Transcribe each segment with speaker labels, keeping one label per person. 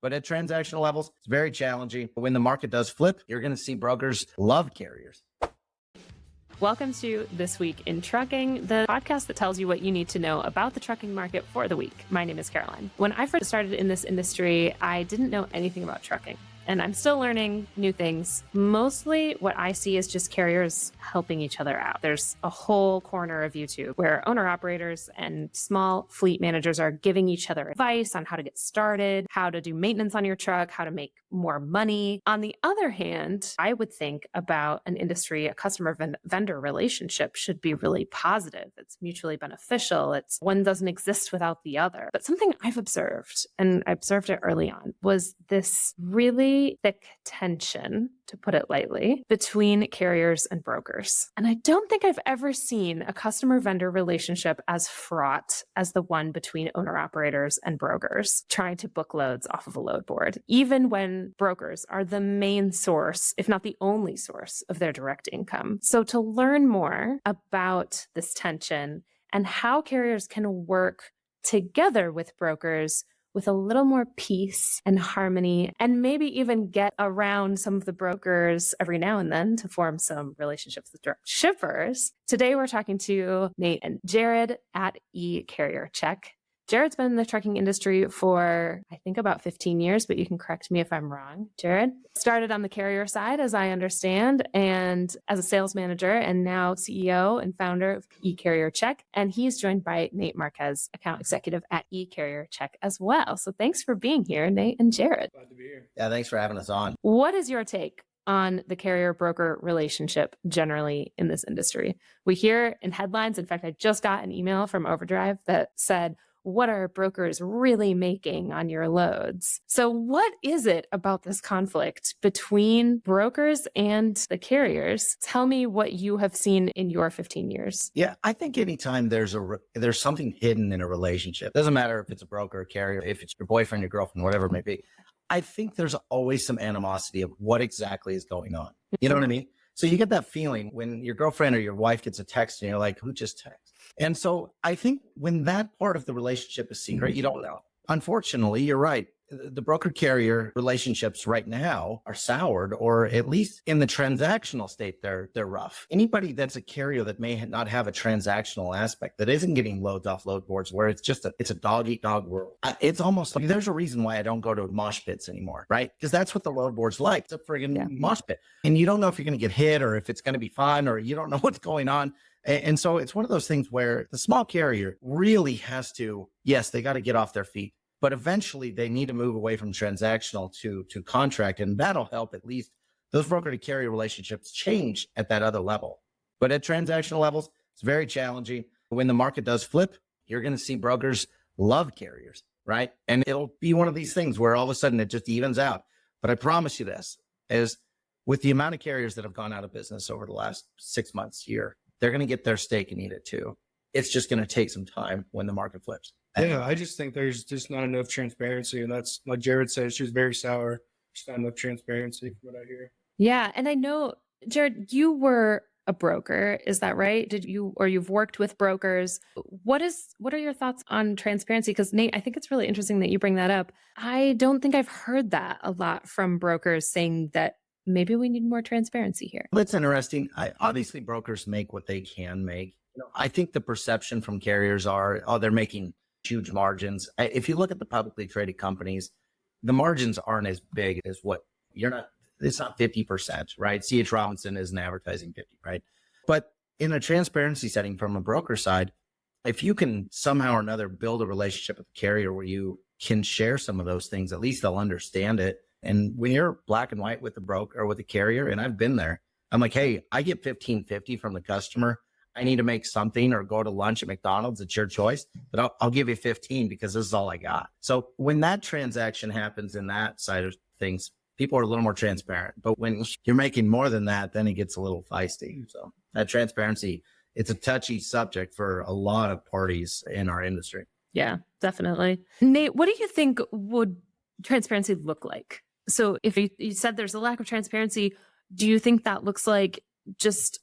Speaker 1: But at transactional levels, it's very challenging. When the market does flip, you're going to see brokers love carriers.
Speaker 2: Welcome to This Week in Trucking, the podcast that tells you what you need to know about the trucking market for the week. My name is Caroline. When I first started in this industry, I didn't know anything about trucking. And I'm still learning new things. Mostly what I see is just carriers helping each other out. There's a whole corner of YouTube where owner-operators and small fleet managers are giving each other advice on how to get started, how to do maintenance on your truck, how to make more money. On the other hand, I would think about an industry, a customer-vendor relationship should be really positive. It's mutually beneficial. It's one doesn't exist without the other. But something I've observed, and I observed it early on, was this really thick tension, to put it lightly, between carriers and brokers. And I don't think I've ever seen a customer-vendor relationship as fraught as the one between owner-operators and brokers trying to book loads off of a load board, even when brokers are the main source, if not the only source, of their direct income. So to learn more about this tension and how carriers can work together with brokers with a little more peace and harmony, and maybe even get around some of the brokers every now and then to form some relationships with direct shippers. Today, we're talking to Nate and Jared at eCarrierCheck. Jared's been in the trucking industry for, I think, about 15 years, but you can correct me if I'm wrong. Jared started on the carrier side, as I understand, and as a sales manager, and now CEO and founder of eCarrierCheck. And he's joined by Nate Marquez, account executive at eCarrierCheck as well. So thanks for being here, Nate and Jared.
Speaker 3: Glad to be here.
Speaker 1: Yeah, thanks for having us on.
Speaker 2: What is your take on the carrier-broker relationship generally in this industry? We hear in headlines, in fact, I just got an email from Overdrive that said, what are brokers really making on your loads? So what is it about this conflict between brokers and the carriers? Tell me what you have seen in your 15 years.
Speaker 1: Yeah, I think anytime there's something hidden in a relationship, doesn't matter if it's a broker or carrier, if it's your boyfriend, your girlfriend, whatever it may be, I think there's always some animosity of what exactly is going on. You know what I mean? So you get that feeling when your girlfriend or your wife gets a text and you're like, who just texted? And so I think when that part of the relationship is secret, you don't know. Unfortunately, you're right. The broker carrier relationships right now are soured, or at least in the transactional state, they're rough. Anybody that's a carrier that may not have a transactional aspect, that isn't getting loads off load boards, where it's a dog eat dog world. It's almost like there's a reason why I don't go to mosh pits anymore, right? Because that's what the load board's like. It's a friggin' mosh pit. And you don't know if you're going to get hit or if it's going to be fun, or you don't know what's going on. And so it's one of those things where the small carrier really has to, yes, they got to get off their feet, but eventually they need to move away from transactional to contract. And that'll help at least those broker to carrier relationships change at that other level. But at transactional levels, it's very challenging. When the market does flip, you're going to see brokers love carriers, right? And it'll be one of these things where all of a sudden it just evens out. But I promise you this, is with the amount of carriers that have gone out of business over the last 6 months, year, they're going to get their steak and eat it too. It's just going to take some time when the market flips.
Speaker 3: Yeah, I just think there's just not enough transparency. And that's like Jared says, she's very sour. Just not enough transparency from what I hear.
Speaker 2: Yeah. And I know, Jared, you were a broker. Is that right? You've worked with brokers. What are your thoughts on transparency? Because Nate, I think it's really interesting that you bring that up. I don't think I've heard that a lot from brokers saying that maybe we need more transparency here.
Speaker 1: That's interesting. Obviously, brokers make what they can make. I think the perception from carriers are, they're making huge margins. If you look at the publicly traded companies, the margins aren't as big as it's not 50%, right? C.H. Robinson isn't advertising 50, right? But in a transparency setting from a broker side, if you can somehow or another build a relationship with the carrier where you can share some of those things, at least they'll understand it. And when you're black and white with the broker or with the carrier, and I've been there, I'm like, hey, I get $15.50 from the customer. I need to make something or go to lunch at McDonald's. It's your choice, but I'll give you 15 because this is all I got. So when that transaction happens in that side of things, people are a little more transparent. But when you're making more than that, then it gets a little feisty. So that transparency, it's a touchy subject for a lot of parties in our industry.
Speaker 2: Yeah, definitely. Nate, what do you think would transparency look like? So if you said there's a lack of transparency, do you think that looks like just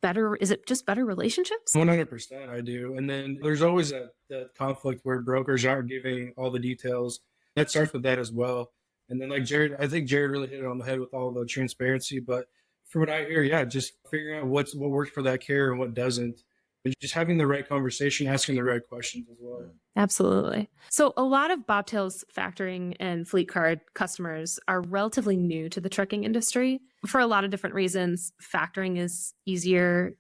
Speaker 2: better? Is it just better relationships?
Speaker 3: 100% I do. And then there's always that conflict where brokers aren't giving all the details. That starts with that as well. And then like Jared, I think Jared really hit it on the head with all the transparency. But from what I hear, yeah, just figuring out what works for that carrier and what doesn't. And just having the right conversation, asking the right questions as well.
Speaker 2: Absolutely. So a lot of Bobtail's factoring and fleet card customers are relatively new to the trucking industry for a lot of different reasons. Factoring is it's easier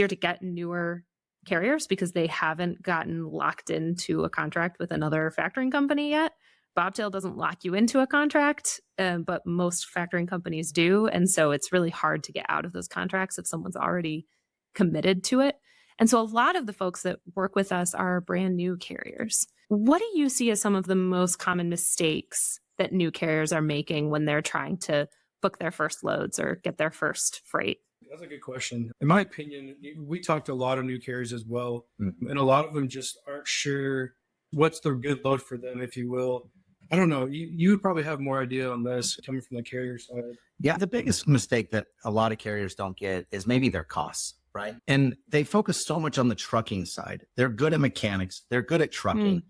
Speaker 2: to get newer carriers because they haven't gotten locked into a contract with another factoring company yet. Bobtail doesn't lock you into a contract, but most factoring companies do. And so it's really hard to get out of those contracts if someone's already committed to it. And so a lot of the folks that work with us are brand new carriers. What do you see as some of the most common mistakes that new carriers are making when they're trying to book their first loads or get their first freight?
Speaker 3: That's a good question. In my opinion, we talked to a lot of new carriers as well, and a lot of them just aren't sure what's the good load for them, if you will. I don't know. You would probably have more idea on this coming from the carrier side.
Speaker 1: Yeah, the biggest mistake that a lot of carriers don't get is maybe their costs, right? And they focus so much on the trucking side. They're good at mechanics. They're good at trucking.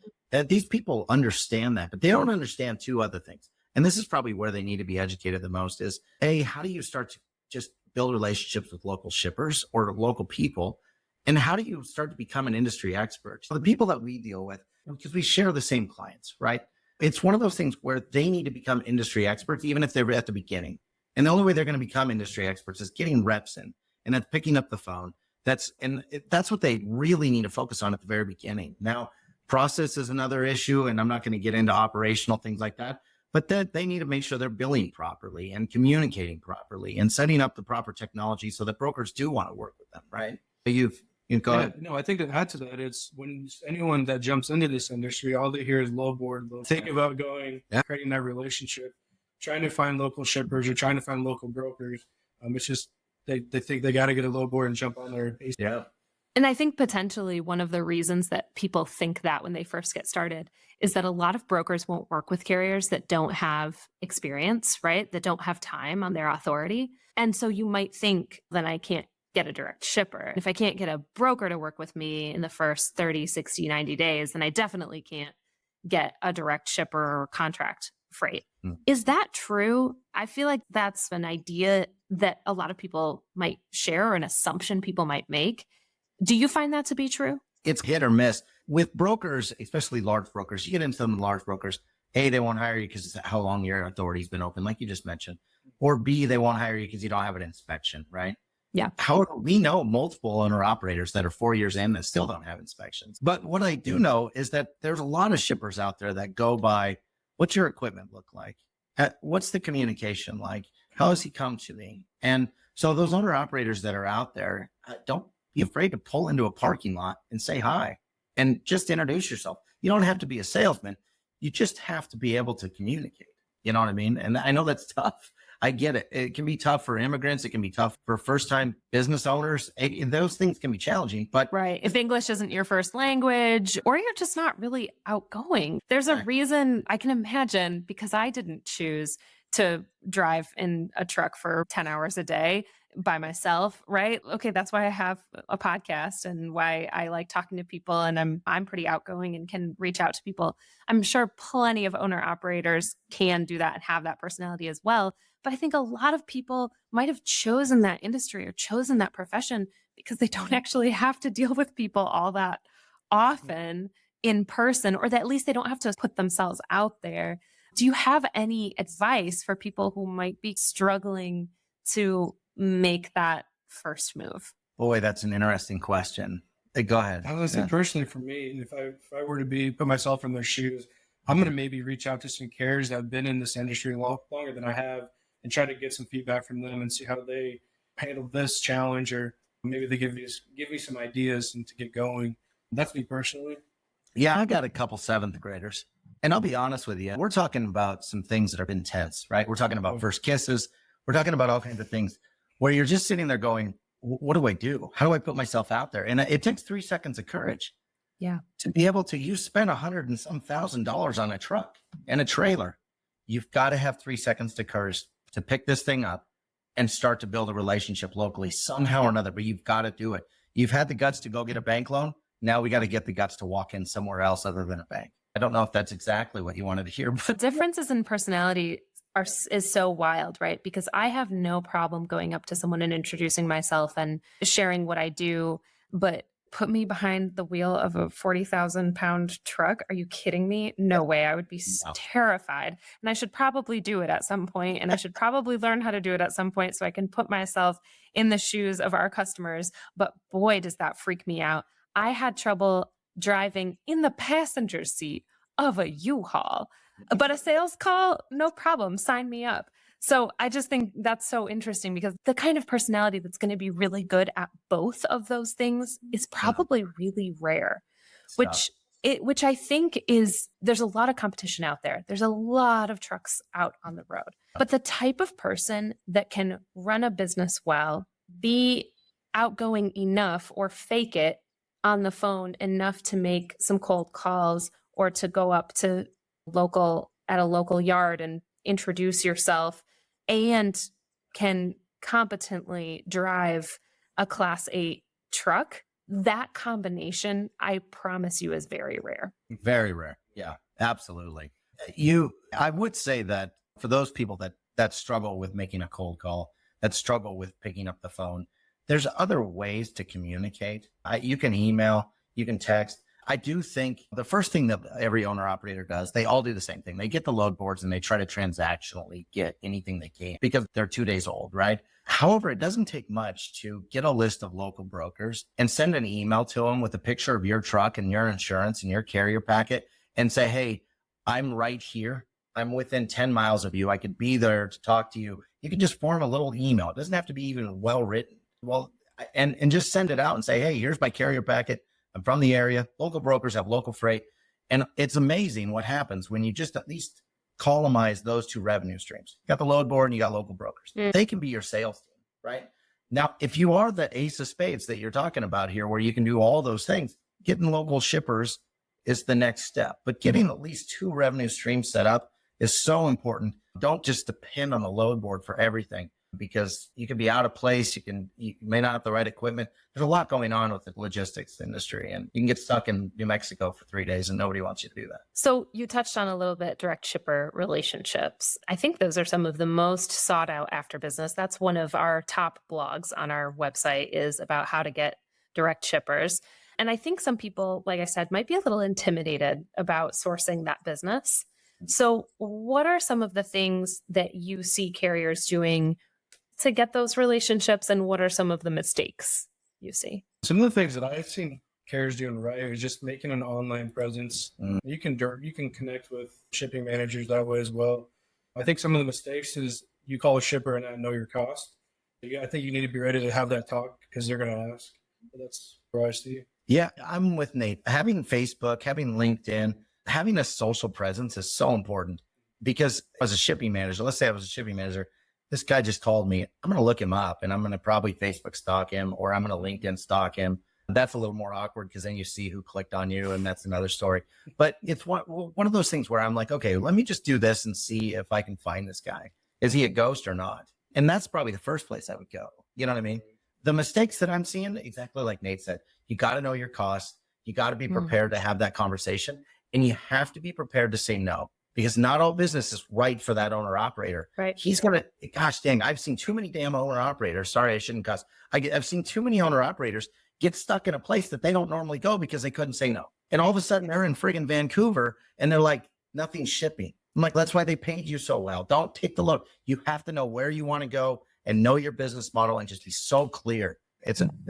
Speaker 1: These people understand that, but they don't understand two other things. And this is probably where they need to be educated the most is, A, how do you start to just build relationships with local shippers or local people? And how do you start to become an industry expert? So the people that we deal with, because we share the same clients, right? It's one of those things where they need to become industry experts, even if they're at the beginning. And the only way they're going to become industry experts is getting reps in, and that's picking up the phone. That's what they really need to focus on at the very beginning. Now, process is another issue, and I'm not going to get into operational things like that, but that they need to make sure they're billing properly and communicating properly and setting up the proper technology so that brokers do want to work with them, right? You go ahead.
Speaker 3: No, I think to add to that, it's when anyone that jumps into this industry, all they hear is low board. They'll think about creating that relationship, trying to find local shippers or trying to find local brokers. It's just they think they got to get a low board and jump on there.
Speaker 1: Yeah.
Speaker 2: And I think potentially one of the reasons that people think that when they first get started is that a lot of brokers won't work with carriers that don't have experience, right? That don't have time on their authority. And so you might think, then I can't get a direct shipper. If I can't get a broker to work with me in the first 30, 60, 90 days, then I definitely can't get a direct shipper or contract freight. Is that true? I feel like that's an idea that a lot of people might share or an assumption people might make. Do you find that to be true?
Speaker 1: It's hit or miss. With brokers, especially large brokers, you get into some large brokers, A, they won't hire you because of how long your authority's been open, like you just mentioned. Or B, they won't hire you because you don't have an inspection, right?
Speaker 2: Yeah.
Speaker 1: However, we know multiple owner operators that are 4 years in that still don't have inspections. But what I do know is that there's a lot of shippers out there that go by, what's your equipment look like? What's the communication like? How has he come to me? And so those owner operators that are out there, don't be afraid to pull into a parking lot and say hi and just introduce yourself. You don't have to be a salesman. You just have to be able to communicate. You know what I mean? And I know that's tough. I get it. It can be tough for immigrants. It can be tough for first-time business owners. Those things can be challenging, but
Speaker 2: right. If English isn't your first language or you're just not really outgoing, there's a reason I can imagine, because I didn't choose to drive in a truck for 10 hours a day by myself, right? Okay, that's why I have a podcast and why I like talking to people, and I'm pretty outgoing and can reach out to people. I'm sure plenty of owner operators can do that and have that personality as well. But I think a lot of people might have chosen that industry or chosen that profession because they don't actually have to deal with people all that often in person, or that at least they don't have to put themselves out there. Do you have any advice for people who might be struggling to make that first move?
Speaker 1: Boy, that's an interesting question. Go ahead.
Speaker 3: I would say personally for me, if I were to put myself in their shoes, I'm going to maybe reach out to some carriers that have been in this industry longer than I have and try to get some feedback from them and see how they handle this challenge, or maybe they give me some ideas and to get going. That's me personally.
Speaker 1: Yeah, I got a couple seventh graders. And I'll be honest with you, we're talking about some things that are intense, right? We're talking about first kisses. We're talking about all kinds of things where you're just sitting there going, what do I do? How do I put myself out there? And it takes 3 seconds of courage.
Speaker 2: Yeah.
Speaker 1: To be able to, you spend $100 and some $1,000 on a truck and a trailer. You've got to have 3 seconds to courage to pick this thing up and start to build a relationship locally somehow or another, but you've got to do it. You've had the guts to go get a bank loan. Now we got to get the guts to walk in somewhere else other than a bank. I don't know if that's exactly what you wanted to hear, but
Speaker 2: Differences in personality is so wild, right? Because I have no problem going up to someone and introducing myself and sharing what I do, but put me behind the wheel of a 40,000-pound truck. Are you kidding me? No way. I would be
Speaker 1: no.
Speaker 2: terrified. And I should probably do it at some point, and I should probably learn how to do it at some point so I can put myself in the shoes of our customers. But boy, does that freak me out. I had trouble driving in the passenger seat of a U-Haul. But a sales call, no problem. Sign me up. So I just think that's so interesting because the kind of personality that's going to be really good at both of those things is probably really rare, which I think is there's a lot of competition out there. There's a lot of trucks out on the road. But the type of person that can run a business well, be outgoing enough or fake it on the phone enough to make some cold calls or to go up to a local yard and introduce yourself and can competently drive a Class 8 truck, that combination, I promise you, is very rare.
Speaker 1: Very rare. Yeah, absolutely. I would say that for those people that struggle with making a cold call, that struggle with picking up the phone, there's other ways to communicate. You can email, you can text. I do think the first thing that every owner operator does, they all do the same thing. They get the load boards and they try to transactionally get anything they can because they're 2 days old, right? However, it doesn't take much to get a list of local brokers and send an email to them with a picture of your truck and your insurance and your carrier packet and say, hey, I'm right here. I'm within 10 miles of you. I could be there to talk to you. You can just form a little email. It doesn't have to be even well written. And just send it out and say, hey, here's my carrier packet. I'm from the area. Local brokers have local freight. And it's amazing what happens when you just at least columnize those two revenue streams. You got the load board and you got local brokers. They can be your sales team, right? Now, if you are the ace of spades that you're talking about here, where you can do all those things, getting local shippers is the next step. But getting at least two revenue streams set up is so important. Don't just depend on the load board for everything, because you can be out of place. You may not have the right equipment. There's a lot going on with the logistics industry, and you can get stuck in New Mexico for 3 days and nobody wants you to do that.
Speaker 2: So you touched on a little bit direct shipper relationships. I think those are some of the most sought out after business. That's one of our top blogs on our website is about how to get direct shippers. And I think some people, like I said, might be a little intimidated about sourcing that business. So what are some of the things that you see carriers doing to get those relationships, and what are some of the mistakes you see?
Speaker 3: Some of the things that I've seen carriers doing right is just making an online presence. You can connect with shipping managers that way as well. I think some of the mistakes is you call a shipper and not know your cost. I think you need to be ready to have that talk because they're going to ask. That's where I see.
Speaker 1: Yeah, I'm with Nate. Having Facebook, having LinkedIn, having a social presence is so important, because as a shipping manager, let's say I was a shipping manager, this guy just called me. I'm going to look him up and I'm going to probably Facebook stalk him, or I'm going to LinkedIn stalk him. That's a little more awkward because then you see who clicked on you, and that's another story. But it's one of those things where I'm like, okay, let me just do this and see if I can find this guy. Is he a ghost or not? And that's probably the first place I would go. You know what I mean? The mistakes that I'm seeing, exactly like Nate said, you got to know your costs. You got to be prepared to have that conversation, and you have to be prepared to say no. Because not all business is right for that owner operator.
Speaker 2: Right.
Speaker 1: He's going to, gosh dang, I've seen too many damn owner operators. Sorry, I shouldn't cuss. I've seen too many owner operators get stuck in a place that they don't normally go because they couldn't say no. And all of a sudden they're in friggin' Vancouver and they're like, nothing's shipping. I'm like, that's why they paid you so well. Don't take the load. You have to know where you want to go and know your business model and just be so clear.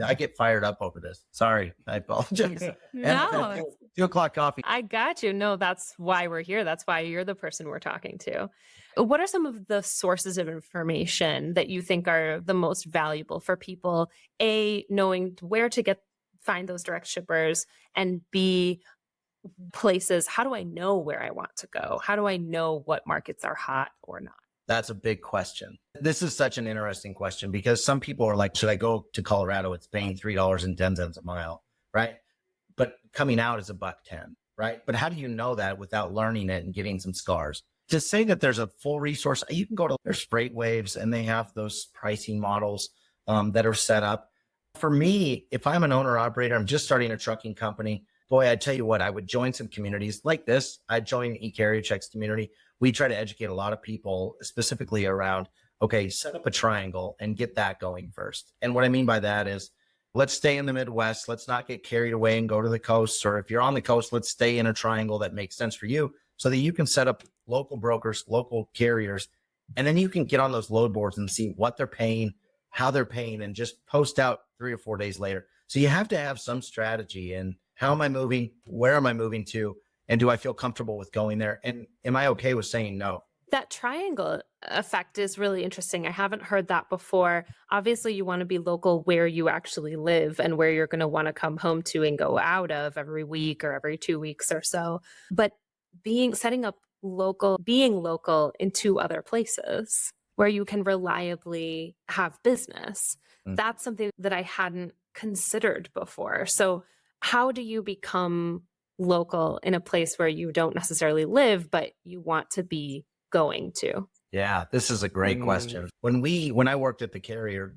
Speaker 1: I get fired up over this. Sorry, I apologize.
Speaker 2: No,
Speaker 1: 2 o'clock coffee.
Speaker 2: I got you. No, that's why we're here. That's why you're the person we're talking to. What are some of the sources of information that you think are the most valuable for people? A, knowing where to find those direct shippers, and B, places. How do I know where I want to go? How do I know what markets are hot or not?
Speaker 1: That's a big question. This is such an interesting question, because some people are like, should I go to Colorado? It's paying $3.10 a mile, right? But coming out is $1.10, right? But how do you know that without learning it and getting some scars? To say that there's a full resource, you can go to there's Freight Waves, and they have those pricing models that are set up. For me, if I'm an owner operator, I'm just starting a trucking company, boy, I tell you what, I would join some communities like this. I'd join eCarrierCheck's community. We try to educate a lot of people specifically around, okay, set up a triangle and get that going first. And what I mean by that is, let's stay in the Midwest. Let's not get carried away and go to the coast. Or if you're on the coast, let's stay in a triangle that makes sense for you so that you can set up local brokers, local carriers, and then you can get on those load boards and see what they're paying, how they're paying, and just post out 3 or 4 days later. So you have to have some strategy in how am I moving? Where am I moving to? And do I feel comfortable with going there? And am I okay with saying no?
Speaker 2: That triangle effect is really interesting. I haven't heard that before. Obviously, you want to be local where you actually live and where you're going to want to come home to and go out of every week or every 2 weeks or so. But setting up being local in 2 other places where you can reliably have business, that's something that I hadn't considered before. So how do you become local in a place where you don't necessarily live, but you want to be going to?
Speaker 1: Yeah, this is a great question. When I worked at the carrier,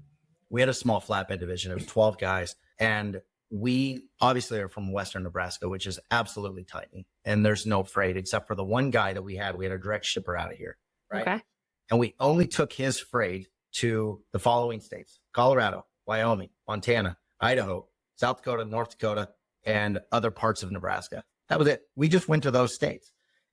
Speaker 1: we had a small flatbed division. It was 12 guys. And we obviously are from Western Nebraska, which is absolutely tiny. And there's no freight except for the one guy that we had. We had a direct shipper out of here. Right.
Speaker 2: Okay.
Speaker 1: And we only took his freight to the following states: Colorado, Wyoming, Montana, Idaho, South Dakota, North Dakota, and other parts of Nebraska. That was it. We just went to those states.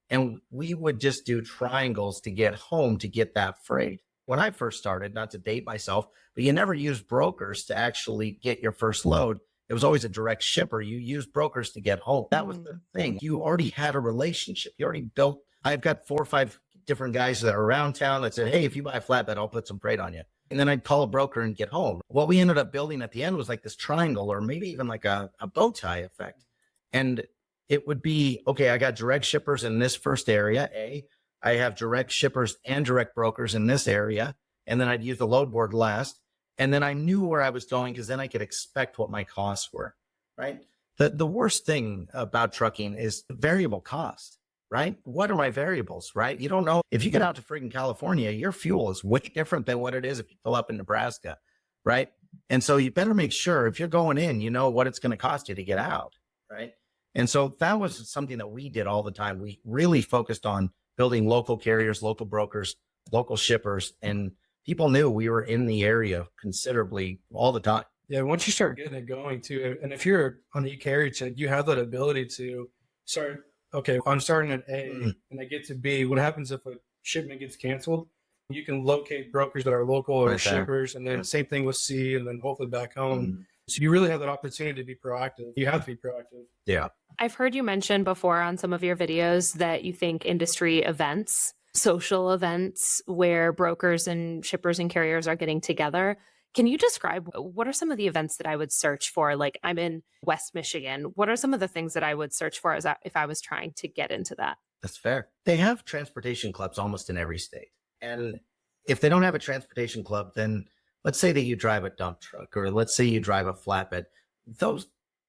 Speaker 1: And we would just do triangles to get home to get that freight. When I first started, not to date myself, but you never used brokers to actually get your first load. It was always a direct shipper. You used brokers to get home. That was the thing. You already had a relationship. You already built. I've got 4 or 5 different guys that are around town that said, hey, if you buy a flatbed, I'll put some freight on you. And then I'd call a broker and get home. What we ended up building at the end was like this triangle, or maybe even like a bow tie effect. And it would be, okay, I got direct shippers in this first area, A. I have direct shippers and direct brokers in this area. And then I'd use the load board last. And then I knew where I was going because then I could expect what my costs were, right? The worst thing about trucking is variable cost, right? What are my variables, right? You don't know. If you get out to freaking California, your fuel is way different than what it is if you fill up in Nebraska, right? And so you better make sure if you're going in, you know what it's going to cost you to get out, right? And so that was something that we did all the time. We really focused on building local carriers, local brokers, local shippers, and people knew we were in the area considerably all the time.
Speaker 3: Yeah, once you start getting it going too, and if you're on eCarrierCheck, you have that ability to start, okay, I'm starting at A and I get to B. What happens if a shipment gets canceled? You can locate brokers that are local or
Speaker 1: Right there.
Speaker 3: shippers, and then same thing with C, and then hopefully back home. So you really have that opportunity to be proactive. You have to be proactive.
Speaker 1: Yeah.
Speaker 2: I've heard you mention before on some of your videos that you think industry events, social events where brokers and shippers and carriers are getting together. Can you describe what are some of the events that I would search for? Like, I'm in West Michigan. What are some of the things that I would search for if I was trying to get into that?
Speaker 1: That's fair. They have transportation clubs almost in every state. And if they don't have a transportation club, then let's say that you drive a dump truck, or let's say you drive a flatbed. Those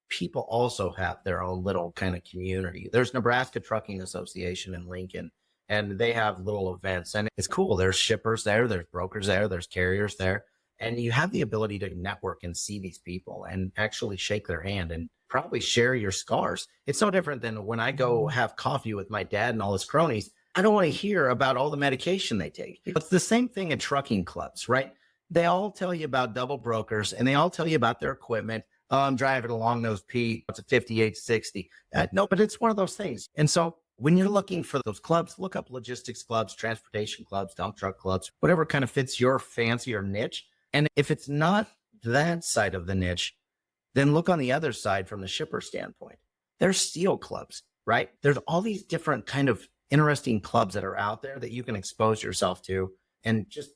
Speaker 1: people also have their own little kind of community. There's Nebraska Trucking Association in Lincoln, and they have little events, and it's cool. There's shippers there, there's brokers there, there's carriers there, and you have the ability to network and see these people and actually shake their hand and probably share your scars. It's no different than when I go have coffee with my dad and all his cronies. I don't want to hear about all the medication they take. It's the same thing in trucking clubs, right? They all tell you about double brokers, and they all tell you about their equipment. Oh, I'm driving a long nose Pete. It's a 5860. No, but it's one of those things. And so when you're looking for those clubs, look up logistics clubs, transportation clubs, dump truck clubs, whatever kind of fits your fancy or niche. And if it's not that side of the niche, then look on the other side from the shipper standpoint. There's steel clubs, right? There's all these different kind of interesting clubs that are out there that you can expose yourself to and just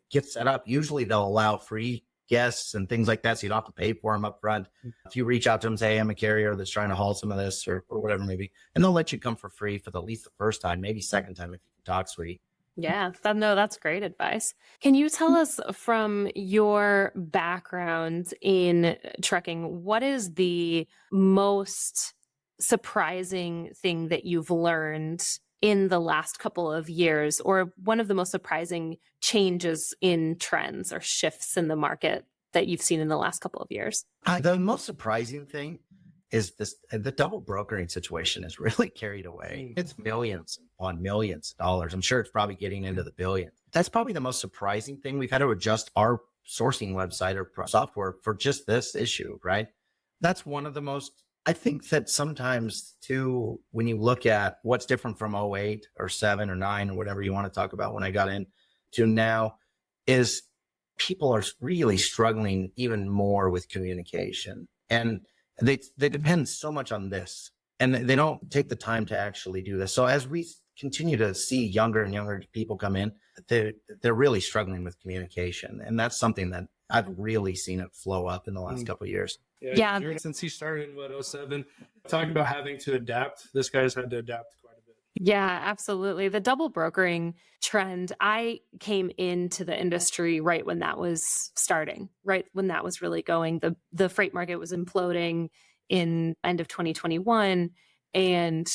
Speaker 1: get set up. Usually they'll allow free guests and things like that, so you don't have to pay for them up front. If you reach out to them, say, hey, I'm a carrier that's trying to haul some of this or whatever it may be, and they'll let you come for free for at least the first time, maybe second time if you can talk sweet.
Speaker 2: Yeah, that's great advice. Can you tell us from your background in trucking, what is the most surprising thing that you've learned in the last couple of years, or one of the most surprising changes in trends or shifts in the market that you've seen in the last couple of years?
Speaker 1: The most surprising thing is the double brokering situation is really carried away. It's millions on millions of dollars. I'm sure it's probably getting into the billions. That's probably the most surprising thing. We've had to adjust our sourcing website or software for just this issue, right? That's one of the most, I think that sometimes too, when you look at what's different from '08 or 7 or 9 or whatever you want to talk about when I got into now, is people are really struggling even more with communication. And they depend so much on this, and they don't take the time to actually do this. So as we continue to see younger and younger people come in, they're really struggling with communication. And that's something that I've really seen it flow up in the last couple of years.
Speaker 2: Yeah.
Speaker 3: Since he started in 07, talking about having to adapt, this guy's had to adapt quite a bit.
Speaker 2: Yeah, absolutely. The double brokering trend, I came into the industry right when that was starting, right when that was really going. The freight market was imploding in end of 2021, and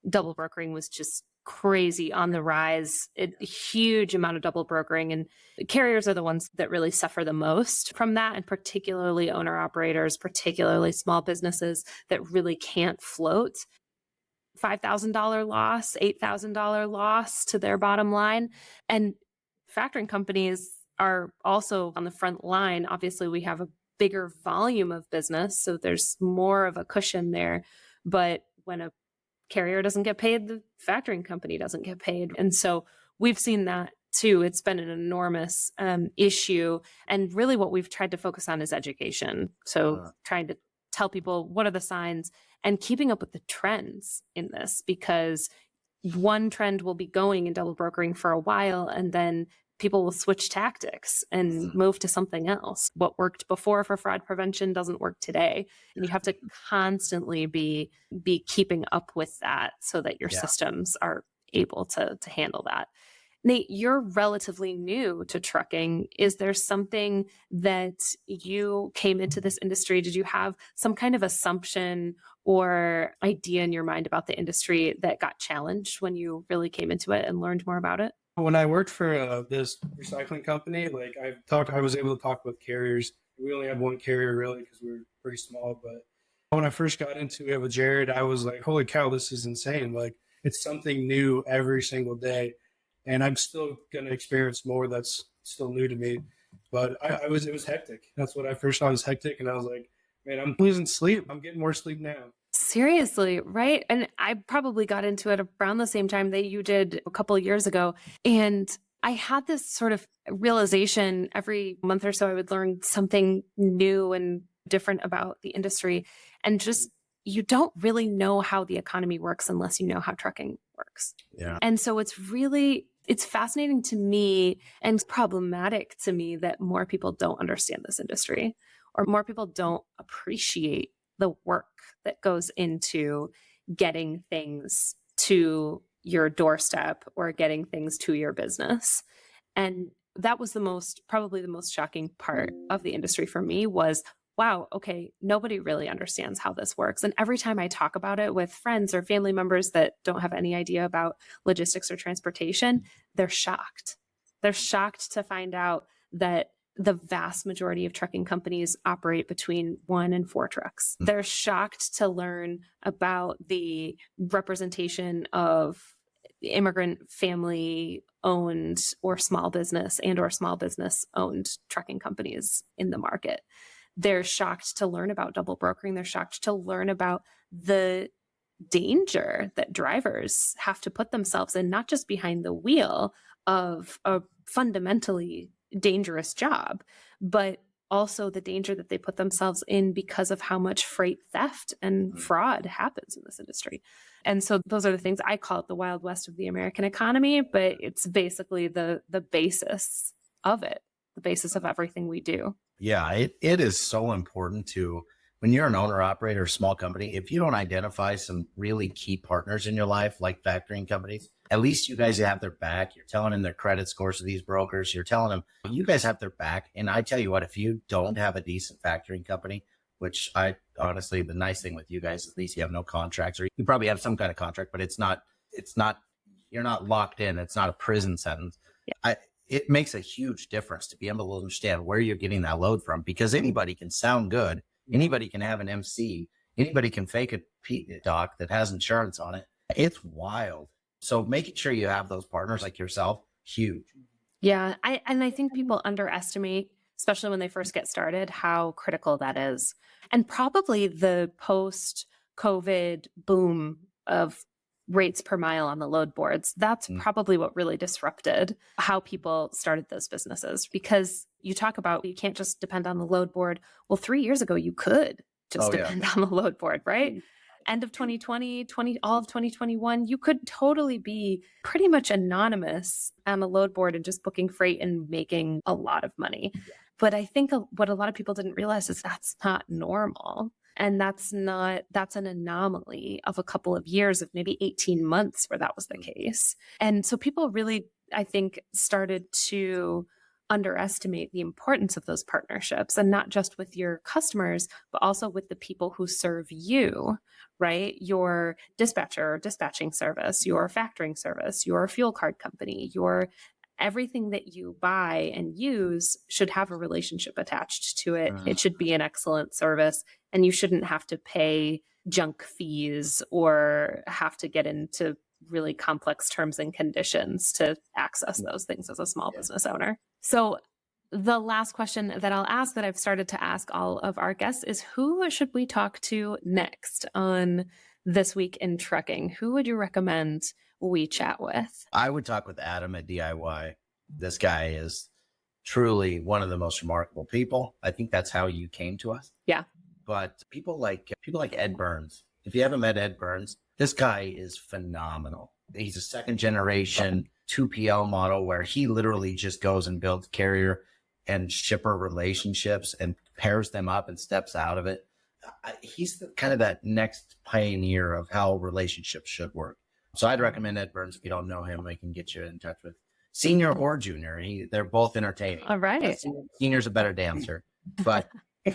Speaker 2: double brokering was just crazy on the rise. A huge amount of double brokering, and carriers are the ones that really suffer the most from that, and particularly owner operators, particularly small businesses that really can't float. $5,000 loss, $8,000 loss to their bottom line. And factoring companies are also on the front line. Obviously, we have a bigger volume of business, so there's more of a cushion there. But when a carrier doesn't get paid, the factoring company doesn't get paid. And so we've seen that too. It's been an enormous issue. And really what we've tried to focus on is education. So trying to tell people what are the signs and keeping up with the trends in this, because one trend will be going in double brokering for a while, and then people will switch tactics and move to something else. What worked before for fraud prevention doesn't work today. And you have to constantly be keeping up with that so that your systems are able to handle that. Nate, you're relatively new to trucking. Is there something that you came into this industry? Did you have some kind of assumption or idea in your mind about the industry that got challenged when you really came into it and learned more about it?
Speaker 3: When I worked for this recycling company, like I was able to talk with carriers. We only had one carrier really because we were pretty small. But when I first got into it with Jared, I was like, holy cow, this is insane. Like, it's something new every single day. And I'm still going to experience more that's still new to me. But it was hectic. That's what I first saw was hectic. And I was like, man, I'm losing sleep. I'm getting more sleep now.
Speaker 2: Seriously, right? And I probably got into it around the same time that you did a couple of years ago. And I had this sort of realization every month or so I would learn something new and different about the industry. And just, you don't really know how the economy works unless you know how trucking works.
Speaker 1: Yeah.
Speaker 2: And so it's fascinating to me and problematic to me that more people don't understand this industry, or more people don't appreciate the work that goes into getting things to your doorstep or getting things to your business. And that was probably the most shocking part of the industry for me was, wow, okay, nobody really understands how this works. And every time I talk about it with friends or family members that don't have any idea about logistics or transportation, they're shocked. They're shocked to find out that the vast majority of trucking companies operate between 1 and 4 trucks. They're shocked to learn about the representation of immigrant family owned or small business owned trucking companies in the market. They're shocked to learn about double brokering. They're shocked to learn about the danger that drivers have to put themselves in, not just behind the wheel of a fundamentally dangerous job, but also the danger that they put themselves in because of how much freight theft and fraud happens in this industry. And so those are the things I call it the Wild West of the American economy, but it's basically the basis of it, the basis of everything we do.
Speaker 1: Yeah, it is so important to, when you're an owner operator or small company, if you don't identify some really key partners in your life, like factoring companies, at least you guys have their back. You're telling them their credit scores to these brokers. You're telling them you guys have their back. And I tell you what, if you don't have a decent factoring company, which I honestly, the nice thing with you guys, at least you have no contracts, or you probably have some kind of contract, but it's not, you're not locked in. It's not a prison sentence. Yeah. It makes a huge difference to be able to understand where you're getting that load from, because anybody can sound good. Anybody can have an MC Anybody can fake a doc that has insurance on it. It's wild. So making sure you have those partners like yourself, huge.
Speaker 2: Yeah. I think people underestimate, especially when they first get started, how critical that is. And probably the post-COVID boom of rates per mile on the load boards, that's probably what really disrupted how people started those businesses. Because you talk about you can't just depend on the load board. Well, 3 years ago, you could just depend on the load board, right? End of 2020, all of 2021, you could totally be pretty much anonymous on a load board and just booking freight and making a lot of money. But I think what a lot of people didn't realize is that's not normal. And that's an anomaly of a couple of years, of maybe 18 months where that was the case. And so people really, I think, started to underestimate the importance of those partnerships, and not just with your customers, but also with the people who serve you, right? Your dispatcher or dispatching service, your factoring service, your fuel card company, your everything that you buy and use should have a relationship attached to it. It should be an excellent service, and you shouldn't have to pay junk fees or have to get into really complex terms and conditions to access those things as a small business owner. So the last question that I'll ask, that I've started to ask all of our guests, is who should we talk to next on This Week in Trucking? Who would you recommend we chat with?
Speaker 1: I would talk with Adam at DIY. This guy is truly one of the most remarkable people. I think that's how you came to us.
Speaker 2: Yeah.
Speaker 1: But people like Ed Burns. If you haven't met Ed Burns, this guy is phenomenal. He's a second generation 2PL model where he literally just goes and builds carrier and shipper relationships and pairs them up and steps out of it. He's kind of that next pioneer of how relationships should work. So I'd recommend Ed Burns. If you don't know him, I can get you in touch with senior or junior. They're both entertaining.
Speaker 2: All right.
Speaker 1: Senior's a better dancer, but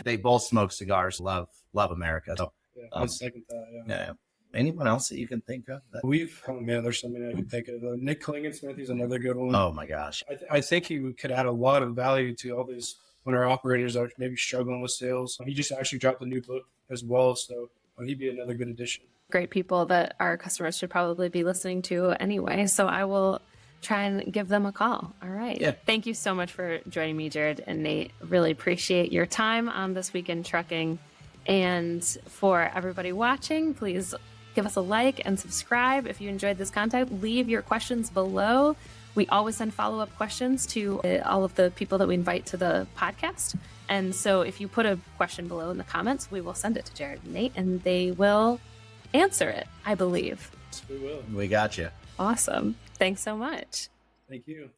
Speaker 1: they both smoke cigars, love America. So
Speaker 3: I second that.
Speaker 1: yeah. Anyone else that you can think of?
Speaker 3: There's so many I can think of. Nick Klingensmith, he's another good one.
Speaker 1: Oh my gosh.
Speaker 3: I think he could add a lot of value to all these when our operators are maybe struggling with sales. He just actually dropped a new book as well, so he'd be another good addition.
Speaker 2: Great people that our customers should probably be listening to anyway. So I will try and give them a call. All right.
Speaker 1: Yeah.
Speaker 2: Thank you so much for joining me, Jared and Nate. Really appreciate your time on This Week in Trucking. And for everybody watching, please give us a like and subscribe. If you enjoyed this content, leave your questions below. We always send follow-up questions to all of the people that we invite to the podcast. And so if you put a question below in the comments, we will send it to Jared and Nate, and they will answer it, I believe.
Speaker 3: Yes, we will.
Speaker 1: We got you.
Speaker 2: Awesome. Thanks so much.
Speaker 3: Thank you.